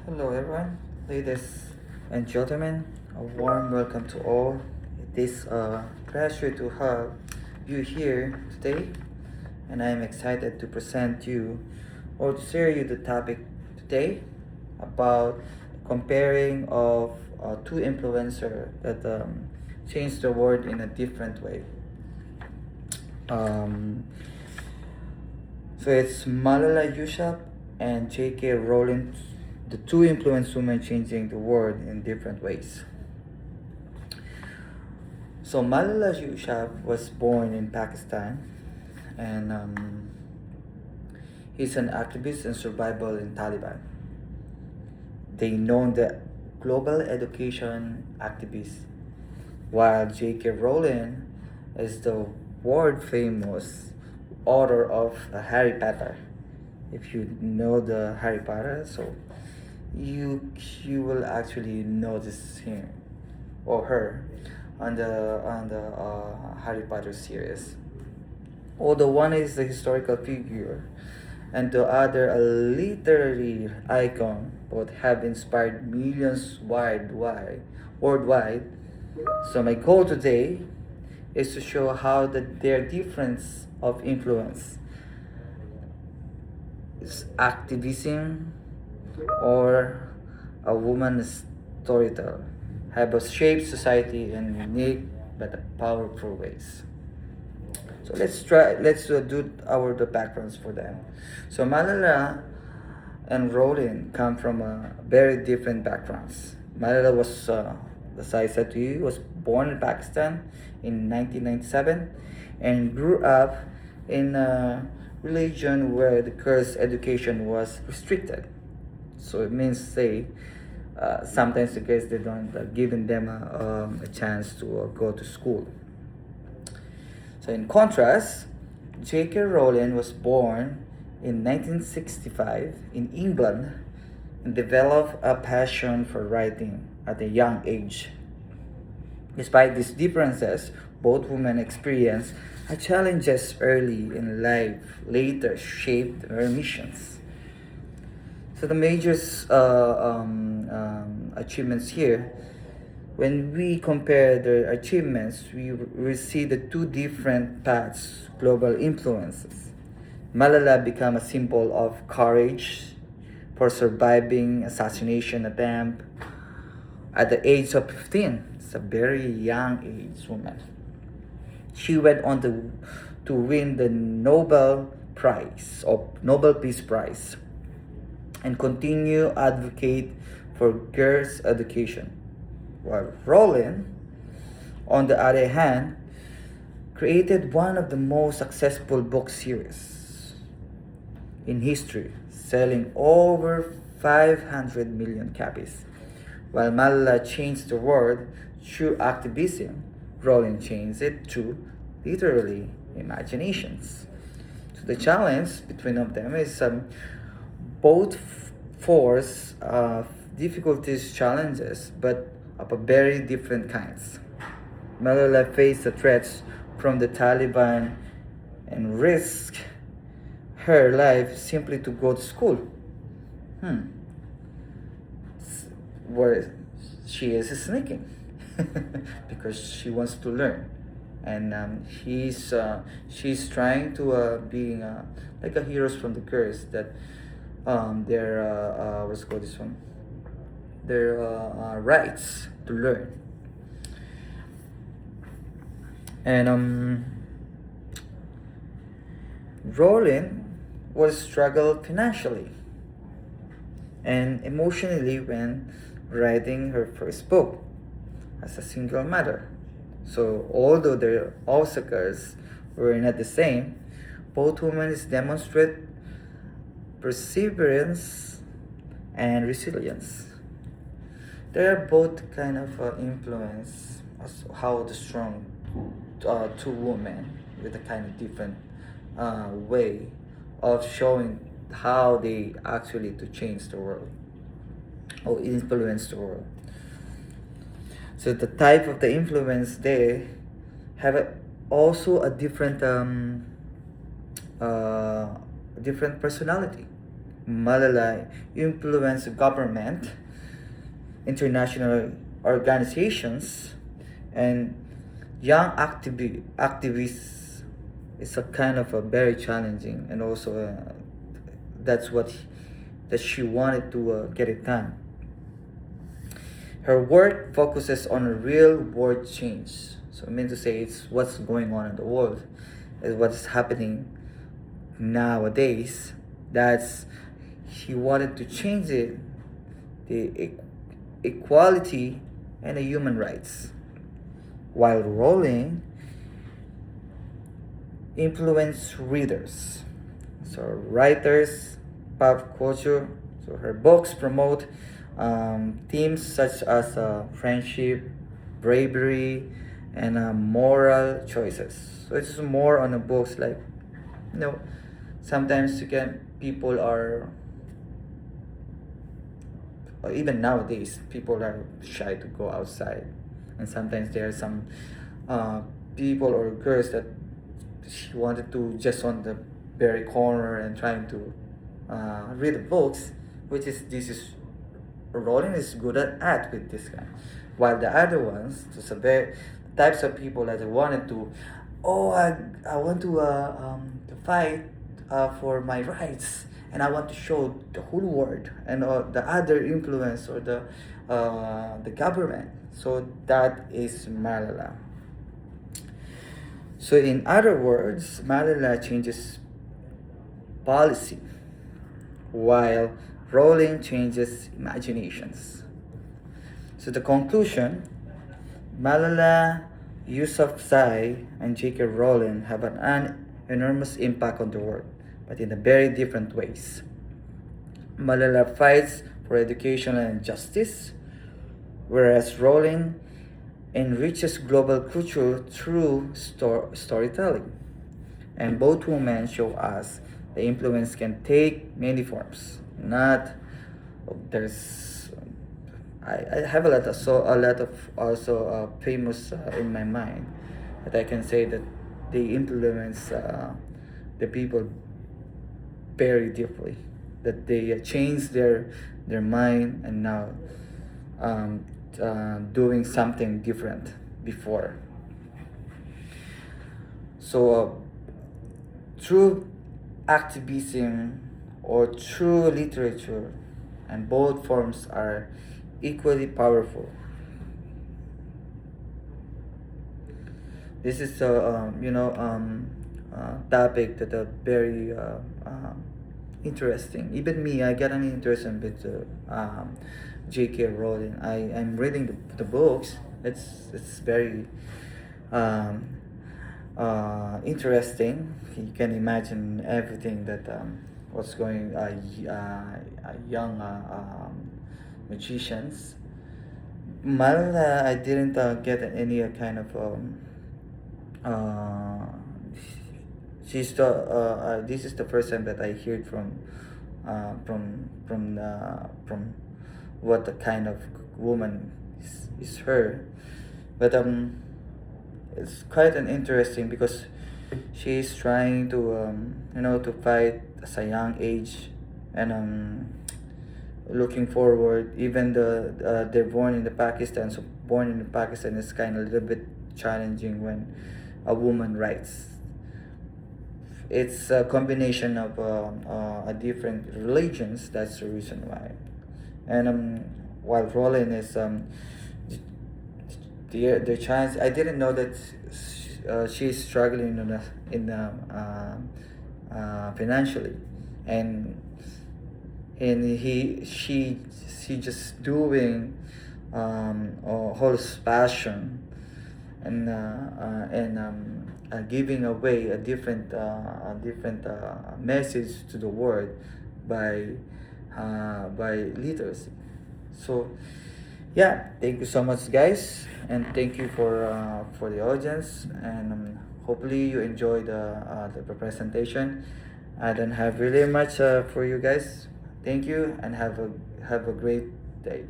Hello, everyone, ladies and gentlemen. A warm welcome to all. It is a pleasure to have you here today, and I am excited to present you or to share you the topic today about comparing of two influencers that changed the world in a different way. Um, So it's Malala Yousafzai and J.K. Rowling, the two influence women changing the world in different ways. So Malala Yousafzai was born in Pakistan, and he's an activist and survival in Taliban. They known the global education activist, while J.K. Rowling is the world famous author of Harry Potter. If you know the Harry Potter, so you will actually notice him or her on the Harry Potter series. Although one is a historical figure and the other a literary icon, both have inspired millions worldwide. So my goal today is to show how their difference of influence is activism or a woman's storyteller have shaped society in unique but powerful ways. So let's do the backgrounds for them. So Malala and Rowling come from very different backgrounds. Malala was, as I said to you, was born in Pakistan in 1997 and grew up in a religion where the girls' education was restricted. So it means, say, sometimes the girls they don't giving them a chance to go to school. So in contrast, J.K. Rowling was born in 1965 in England and developed a passion for writing at a young age. Despite these differences, both women experienced challenges early in life, later shaped their missions. So the major achievements here, when we compare their achievements, we see the two different paths, global influences. Malala became a symbol of courage for surviving assassination attempt at the age of 15. It's a very young age woman. She went on to win the Nobel Peace Prize and continue advocate for girls' education. While Rowling, on the other hand, created one of the most successful book series in history, selling over 500 million copies. While Malala changed the world through activism, Rowling changed it through literally imaginations. So the challenge between of them is both force difficulties, challenges, but of a very different kinds. Malala faced the threats from the Taliban and risked her life simply to go to school. Where she is sneaking because she wants to learn, and she's trying to being like a heroes from the curse that their what's it called this one their rights to learn. And Rowling was struggled financially and emotionally when writing her first book as a single mother. So although their obstacles were not the same, both women demonstrate perseverance and resilience. They are both kind of influence as how the strong two women with a kind of different way of showing how they actually to change the world or influence the world. So the type of the influence they have also a different different personality. Malala influenced government, international organizations, and young activists. Is a kind of a very challenging, and also that's what that she wanted to get it done. Her work focuses on real world change. So I mean to say it's what's going on in the world, is what's happening nowadays. That's she wanted to change it, the equality and the human rights. While Rowling influenced readers, so writers, pop culture. So her books promote themes such as friendship, bravery, and moral choices. So it's more on the books like, you know, sometimes you can people are, or even nowadays people are shy to go outside, and sometimes there are some people or girls that she wanted to just on the very corner and trying to read the books, which is this is Rowling is good at with this guy, while the other ones, the very types of people that wanted to, oh I want to fight for my rights, and I want to show the whole world and the other influence or the government. So that is Malala. So in other words, Malala changes policy, while Rowling changes imaginations. So the conclusion, Malala Yousafzai and J.K. Rowling have an enormous impact on the world, but in a very different ways. Malala fights for education and justice, whereas Rowling enriches global culture through storytelling. And both women show us the influence can take many forms. Not there's I have a lot of also famous in my mind that I can say that they influence the people very deeply. That they change their mind and now doing something different before. So through activism or through literature, and both forms are equally powerful. This is a topic that are very interesting. Even me, I got an interest in with J.K. Rowling. I'm reading the books. It's very um, interesting. You can imagine everything that what's going young magicians. Mal, I didn't get any kind of uh, this is the first time that I heard from what the kind of woman is her, but it's quite an interesting because she's trying to to fight at a young age, and looking forward. Even they're born in the Pakistan, so born in Pakistan is kind of a little bit challenging when a woman writes. It's a combination of a different religions. That's the reason why. And while Roland is the chance, I didn't know that she's struggling financially, and she just doing a whole passion, and giving away a different message to the world by literacy. So yeah, thank you so much, guys, and thank you for the audience, and hopefully you enjoy the presentation. I don't have really much for you guys. Thank you, and have a great day.